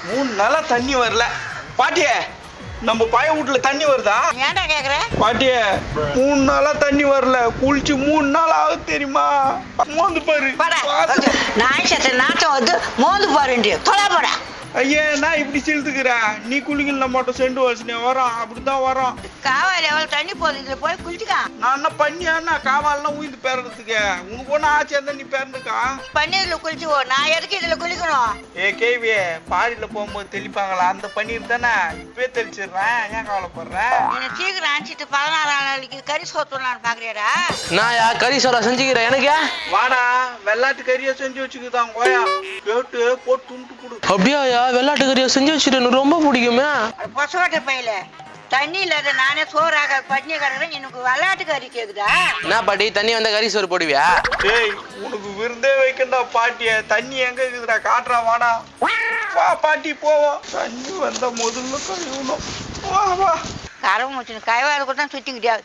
3 நாளா தண்ணி வரல. பாட்டியே, நம்ம பழைய வீட்டுல தண்ணி வருதா? ஏன்டா கேக்குற? பாட்டியே, 3 நாளா தண்ணி வரல. குளிச்சு 3 நாள் ஆகுது தெரியுமா? மோந்து பாரு. நாய் சத்த நாட்டம் வந்து மோந்து பாருண்டி தொலை போடா. ஐயே, நான் இப்படி சிலுத்துக்கிறேன். நீ குளிக்கல மட்டும் செண்டு வச்சுனே வரோம். அப்படிதான் வரோம். காவாயில் எவ்வளவு தண்ணி போகுது, இதுல போய் குளிச்சுக்கா. நான் என்ன பண்ணியான்னா காவாலாம் உயிர்ந்து பேரறதுக்கு உனக்கு ஒன்றும் ஆச்சு இருந்தா நீ பேரந்துக்கா. பன்னீர்ல குளிச்சுவோ, நான் எதுக்கு இதுல குளிக்கணும்? கேவியே, பாடியில போகும்போது தெளிப்பாங்களா அந்த பன்னீர் தானே? இப்பவே தெளிச்சிடுறேன், ஏன் கவலைப்படுறேன்? என்ன சீக்கிரம் அனுப்பிச்சிட்டு 16ஆம் நாளைக்கு கறி சோத்துலான்னு பாக்குறியாடா? நான் கறி சோறா செஞ்சுக்கிறேன். எனக்கு வாடா, வெள்ளாட்டு கறியா செஞ்சு வச்சுக்குதான் கோயா. கேட்டு போட்டு துண்டு கொடு. அப்படியா? வெள்ளாட்டு கறியா செஞ்சு வச்சுட்டு எனக்கு ரொம்ப பிடிக்குமே. பொசோட்ட பையில தண்ணி இல்லாத நானே சோறாக பட்னி கிடக்குறேன், எனக்கு விளையாட்டு கறி கேக்குதா? என்ன பாட்டி, தண்ணி வந்தா கறி சோறு போடுவியா? டேய், உனக்கு விருந்தே வைக்கண்டா பாட்டிய. தண்ணி எங்க இருக்குதுடா, காட்டுறா வாடா. வா பாட்டி போவோம். தண்ணி வந்தா முதல்ல கழுவணும். வா வா. கரை முடிச்சுன்னு கைவாறு கூட தான் சுத்திக்கிட்டியா?